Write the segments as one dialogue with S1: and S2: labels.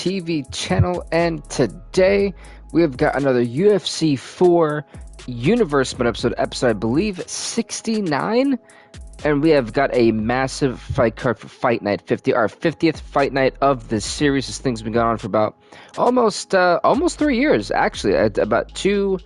S1: BVTV channel, and today we have got another UFC 4 Universe Mode episode, I believe 69, and we have got a massive fight card for Fight Night 50, our 50th fight night of this series. This thing's been going on for about almost 3 years, actually, about two.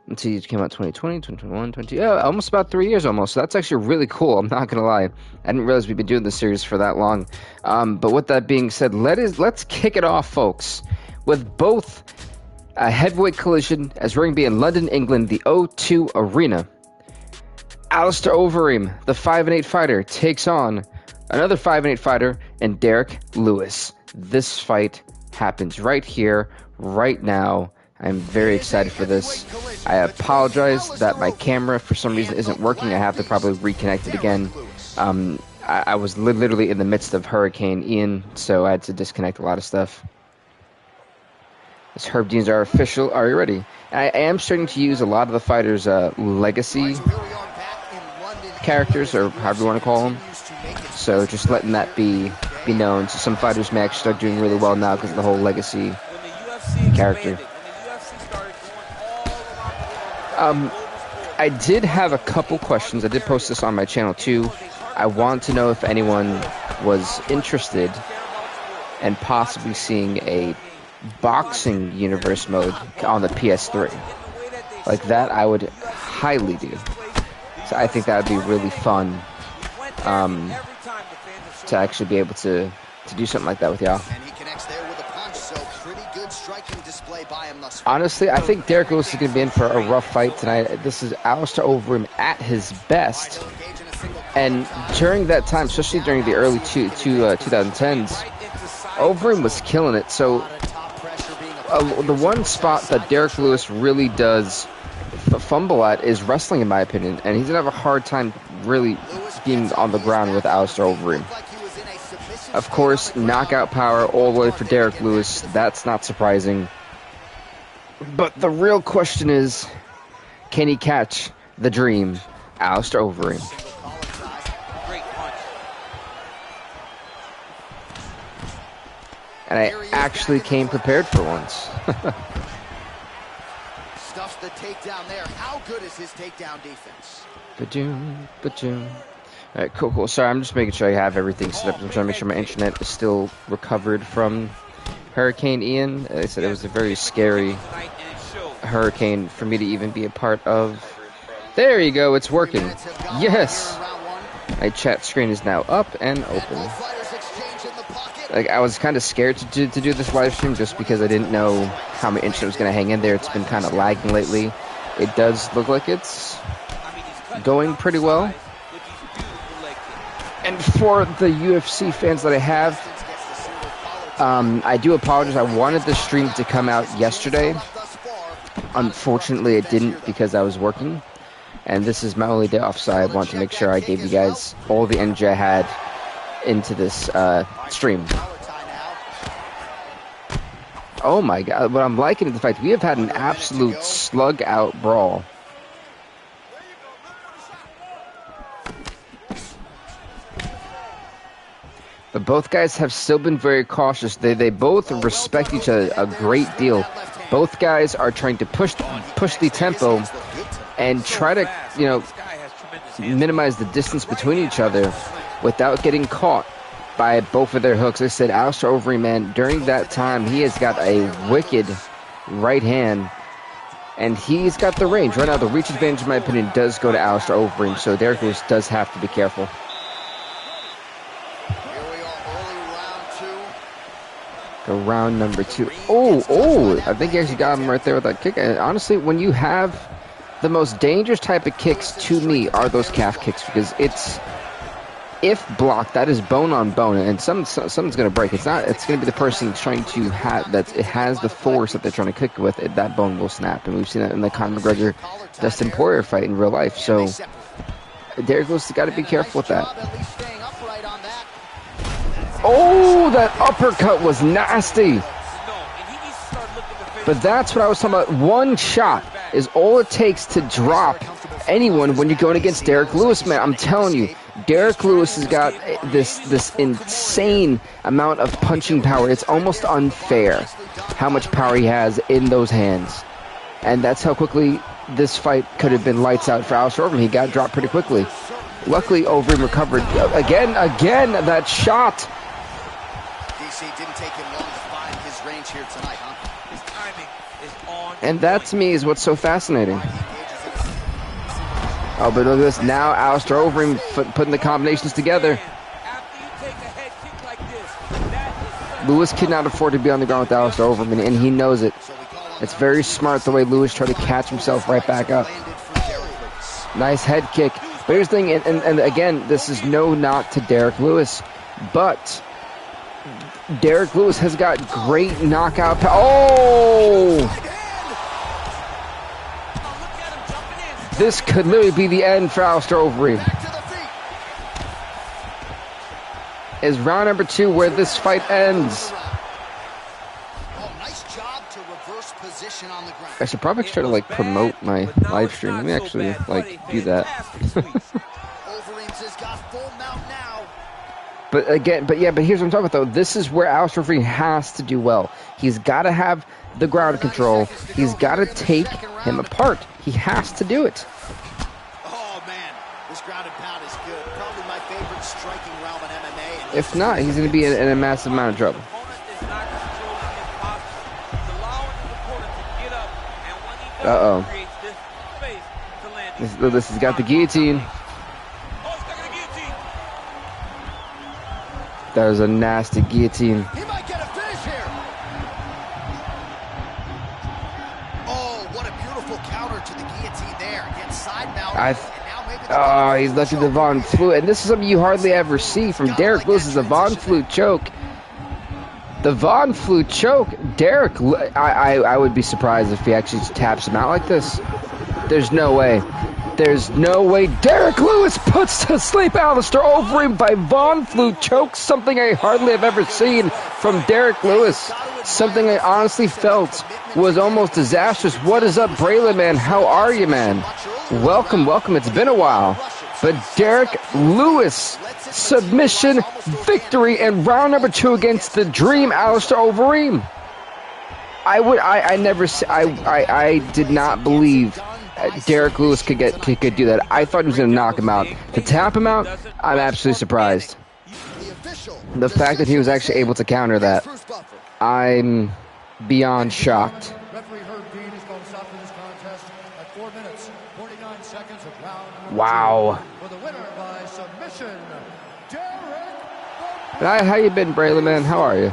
S1: Let's see, it came out 2020, 2021, almost about 3 years almost. So that's actually really cool. I'm not going to lie. I didn't realize we've been doing this series for that long. But with that being said, let's kick it off, folks, with both a heavyweight collision as we're going to be in London, England, the O2 Arena. Alistair Overeem, the 5'8" fighter, takes on another 5'8" fighter and Derek Lewis. This fight happens right here, right now. I'm very excited for this. I apologize that my camera for some reason isn't working. I have to probably reconnect it again. I was literally in the midst of Hurricane Ian, so I had to disconnect a lot of stuff. This Herb Deans are official. Are you ready? I am starting to use a lot of the fighters' legacy characters, or however you want to call them. So just letting that be known. So some fighters may actually start doing really well now because of the whole legacy character. I did have a couple questions. I did post this on my channel too. I want to know if anyone was interested in possibly seeing a boxing universe mode on the PS3. Like that, I would highly do. So I think that would be really fun to actually be able to do something like that with y'all. Honestly, I think Derek Lewis is going to be in for a rough fight tonight. This is Alistair Overeem at his best. And during that time, especially during the early 2010s, Overeem was killing it. So the one spot that Derek Lewis really does fumble at is wrestling, in my opinion. And he's going to have a hard time really being on the ground with Alistair Overeem. Of course, knockout power all the way for Derek Lewis. That's not surprising. But the real question is, can he catch the dream, Alistair Overeem? And I actually came prepared for once.
S2: Stuffs the takedown there. How good is his takedown defense?
S1: Ba-doom. All right, cool. Sorry, I'm just making sure I have everything set up. I'm trying to make sure my internet is still recovered from Hurricane Ian. They said it was a very scary hurricane for me to even be a part of. There you go, it's working. Yes! My chat screen is now up and open. Like, I was kind of scared to do this live stream just because I didn't know how my internet was going to hang in there. It's been kind of lagging lately. It does look like it's going pretty well. And for the UFC fans that I have, I do apologize. I wanted the stream to come out yesterday. Unfortunately, it didn't because I was working. And this is my only day off, so I want to make sure I gave you guys all the energy I had into this stream. Oh my god, what I'm liking is the fact we have had an absolute slug-out brawl. But both guys have still been very cautious. They both respect each other a great deal. Both guys are trying to push the tempo and try to, minimize the distance between each other without getting caught by both of their hooks. I said, Alistair Overeem, man, during that time, he has got a wicked right hand, and he's got the range. Right now, the reach advantage, in my opinion, does go to Alistair Overeem, so Derek Lewis does have to be careful. Round number 2. Oh, I think he actually got him right there with that kick. And honestly, when you have the most dangerous type of kicks, to me, are those calf kicks, because it's, if blocked, that is bone on bone, and something's going to break. It's going to be the person trying to have that. It has the force that they're trying to kick with. That bone will snap, and we've seen that in the Conor McGregor Dustin Poirier fight in real life. So Derek Lewis has got to be careful with that. Oh, that uppercut was nasty. But that's what I was talking about. One shot is all it takes to drop anyone when you're going against Derek Lewis, man. I'm telling you, Derek Lewis has got this insane amount of punching power. It's almost unfair how much power he has in those hands. And that's how quickly this fight could have been lights out for Alistair Overeem. He got dropped pretty quickly. Luckily, Overeem recovered. Again, that shot.
S2: DC didn't take him long to find his range here tonight, huh? His timing is on.
S1: And that, to me, is what's so fascinating. Oh, but look at this. Now, Alistair Overeem putting the combinations together. Lewis cannot afford to be on the ground with Alistair Overeem, and he knows it. It's very smart the way Lewis tried to catch himself right back up. Nice head kick. But here's the thing, and again, this is no knock to Derek Lewis, but Derek Lewis has got great knockout power. Oh! This could literally be the end for Alistair Overeem. Is round number 2 where this fight ends. I should probably try to like promote my live stream. Let me actually like do that. But here's what I'm talking about though. This is where Alistair Overeem has to do well. He's got to have the ground control. He's got to take him apart. He has to do it.
S2: Oh man, this ground and pound is good. Probably my favorite striking realm in MMA.
S1: If not, he's going to be in a massive amount of trouble. Uh-oh. This has got the guillotine. That was a nasty guillotine.
S2: He might get a finish here. Oh, what a beautiful counter to the guillotine there. Against side mount.
S1: He's left the Von Flue. And this is something you hardly ever see from Derek Lewis, is the Von Flue choke. The Von Flue choke. Derek, I would be surprised if he actually taps him out like this. There's no way. There's no way. Derek Lewis puts to sleep Alistair Overeem by Von Flue choke. Something I hardly have ever seen from Derek Lewis. Something I honestly felt was almost disastrous. What is up, Braylon, man? How are you, man? Welcome, welcome. It's been a while. But Derek Lewis, submission victory in round number 2 against the Dream, Alistair Overeem. I did not believe Derek Lewis could do that. I thought he was going to knock him out. To tap him out, I'm absolutely surprised. The fact that he was actually able to counter that, I'm beyond shocked. Wow. How you been, Braylon, man? How are you?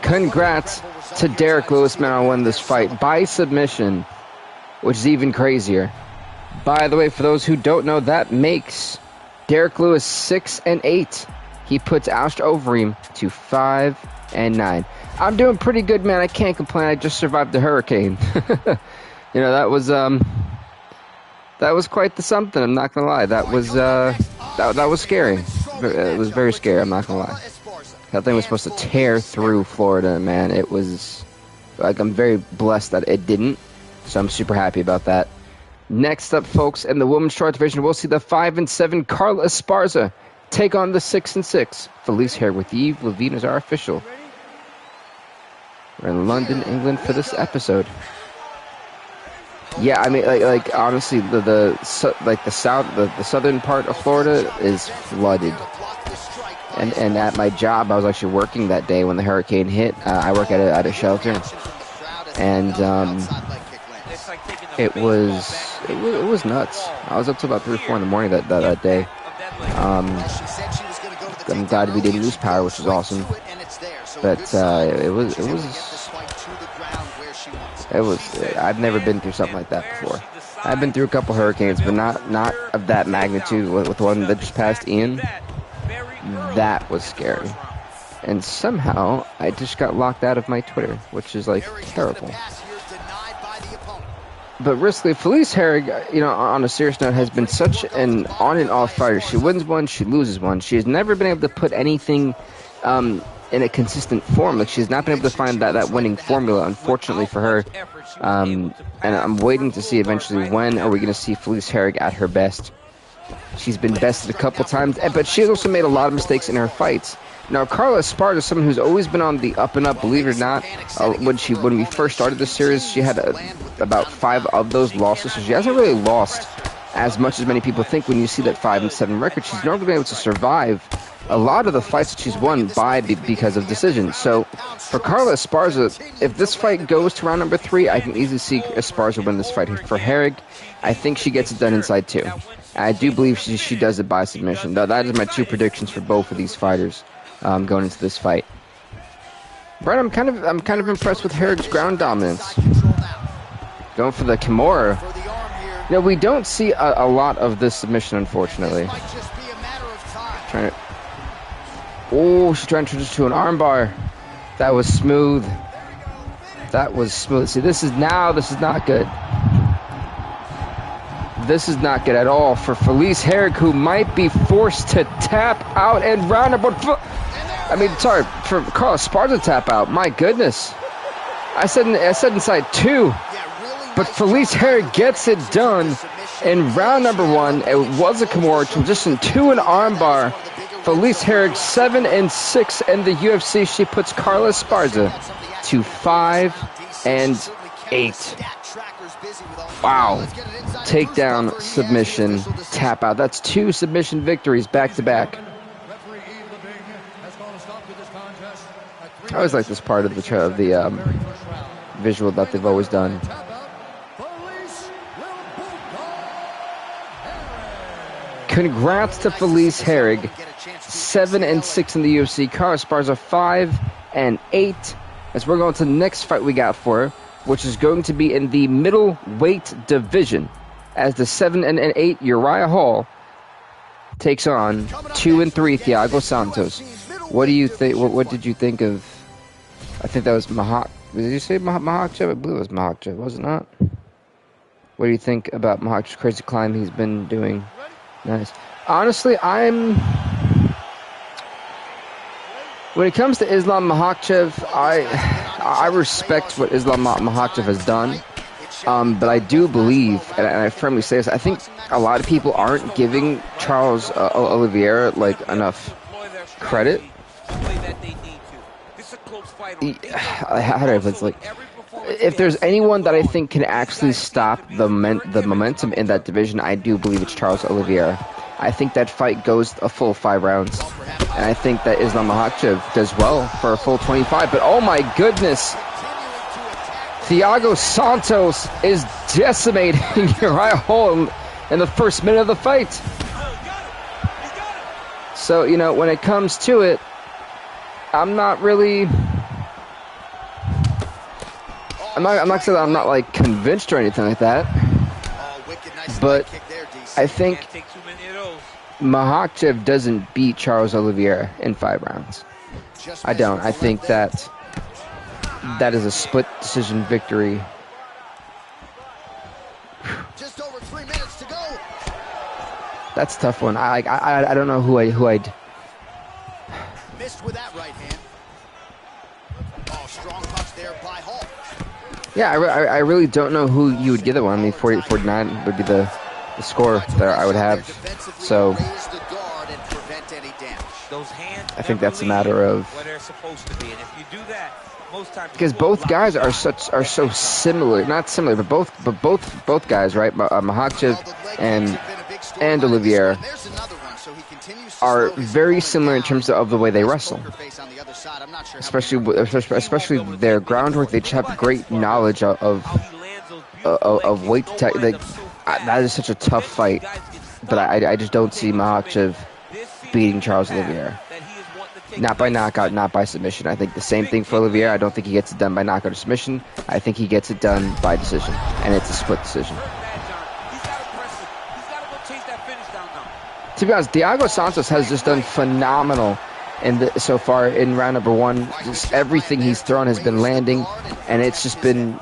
S1: Congrats to Derek Lewis, man, on winning this fight by submission, which is even crazier. By the way, for those who don't know, that makes Derek Lewis 6-8. He puts Alistair Overeem to 5-9. I'm doing pretty good, man. I can't complain. I just survived the hurricane. You know, that was quite the something. I'm not gonna lie. That was scary. It was very scary. I'm not gonna lie. That thing was supposed to tear through Florida, man. It was like, I'm very blessed that it didn't. So I'm super happy about that. Next up, folks, in the women's short division, we'll see the 5-7 Carla Esparza take on the 6-6 Felice Herrig with Eve Levine as our official. We're in London, England for this episode. Yeah, I mean, like honestly, the southern part of Florida is flooded. And at my job, I was actually working that day when the hurricane hit. I work at a shelter, and it was nuts. I was up till about 3 or 4 in the morning that day. I'm glad we didn't lose power, which is awesome. But it was. I've never been through something like that before. I've been through a couple hurricanes, but not of that magnitude. With the one that just passed, Ian. That was scary. And somehow, I just got locked out of my Twitter, which is, like, terrible. But riskily, Felice Herrig, you know, on a serious note, has been such an on and off fighter. She wins one, she loses one. She has never been able to put anything in a consistent form. Like, she's not been able to find that winning formula, unfortunately for her. And I'm waiting to see eventually, when are we going to see Felice Herrig at her best. She's been bested a couple times, but she's also made a lot of mistakes in her fights. Now, Carla Esparza is someone who's always been on the up and up, believe it or not. When we first started the series, she had about 5 of those losses, so she hasn't really lost as much as many people think. When you see that 5-7 record, she's normally been able to survive a lot of the fights that she's won because of decisions. So for Carla Esparza, if this fight goes to round number 3, I can easily see Esparza win this fight. For Herrig, I think she gets it done inside 2. I do believe she does it by submission. That is my 2 predictions for both of these fighters going into this fight. Brett, I'm kind of impressed with Herrig's ground dominance. Going for the Kimura. You know, we don't see a lot of this submission, unfortunately. Trying to. Oh, she's trying to introduce to an armbar. That was smooth. That was smooth. See, this is not good. This is not good at all for Felice Herrig, who might be forced to tap out and round number. For Carla Esparza to tap out. My goodness. I said inside 2. But Felice Herrig gets it done in round number 1. It was a Kimura transition to an armbar. Felice Herrig 7-6 in the UFC. She puts Carla Esparza to 5-8. Wow. Takedown, submission, tap out. That's 2 submission victories back to back. I always like this part of the visual that they've always done. Congrats to Felice Herrig, 7-6 in the UFC. Carla Esparza 5-8. As we're going to the next fight we got for her, which is going to be in the middleweight division, as the 7-8 Uriah Hall takes on 2-3 Thiago Santos. What do you think? What did you think of? I think that was Mahak. Did you say Mahakchev? I believe it was Mahakchev, was it not? What do you think about Mahakchev's crazy climb he's been doing? Nice. Honestly, when it comes to Islam Makhachev, I respect what Islam Makhachev has done, but I do believe, and I firmly say this, I think a lot of people aren't giving Charles Oliveira like enough credit. How do I put this? Like, if there's anyone that I think can actually stop the momentum in that division, I do believe it's Charles Oliveira. I think that fight goes a full 5 rounds. And I think that Islam Makhachev does well for a full 25. But oh my goodness, Thiago Santos is decimating Uriah Hall in the first minute of the fight. So, you know, when it comes to it, I'm not really... I'm not saying I'm not like convinced or anything like that, but I think Makhachev doesn't beat Charles Oliveira in 5 rounds. I don't. I think that is a split decision victory.
S2: Just over 3 minutes to go.
S1: That's a tough one. I don't know who I'd.
S2: Missed with that right hand. Oh, strong punch there by Hall.
S1: Yeah, I really don't know who you would give that one. I mean, 48-49 would be the score that I would have. So I think that's a matter of, because both guys are so similar. Not similar, but both guys, right? Makhachev and Oliveira are very similar in terms of the way they wrestle. Especially their groundwork. They just have great knowledge of weight tech. Like, that is such a tough fight, but I just don't see Makhachev beating Charles Oliveira. Not by knockout, not by submission. I think the same thing for Oliveira. I don't think he gets it done by knockout or submission. I think he gets it done by decision, and it's a split decision. To be honest, Thiago Santos has just done phenomenal so far in round number 1. Just everything he's thrown has been landing, and it's just been,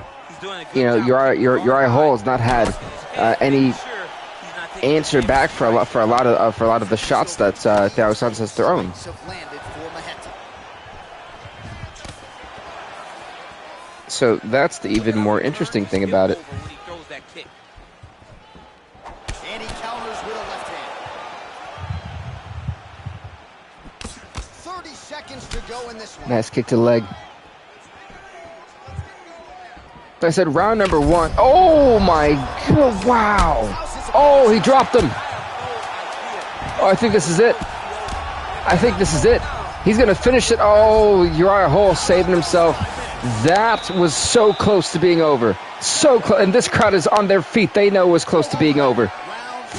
S1: you know, Uriah Hall has not had any answer back for a lot of the shots that Thiago Santos has thrown. So that's the even more interesting thing about it. Nice kick to the leg. I said round number 1. Oh my god, wow. Oh, he dropped him. Oh, I think this is it. I think this is it. He's going to finish it. Oh, Uriah Hall saving himself. That was so close to being over. So close. And this crowd is on their feet. They know it was close to being over.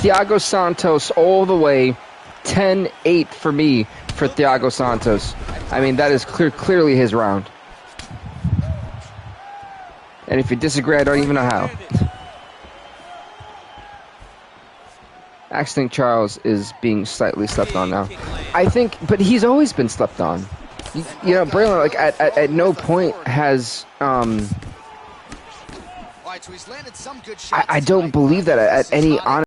S1: Thiago Santos all the way. 10-8 for me for Thiago Santos. I mean, that is clearly his round. And if you disagree, I don't even know how. I actually think Charles is being slightly slept on now. I think, but he's always been slept on. You know, Braylon, like, at no point has, I don't believe that at any honest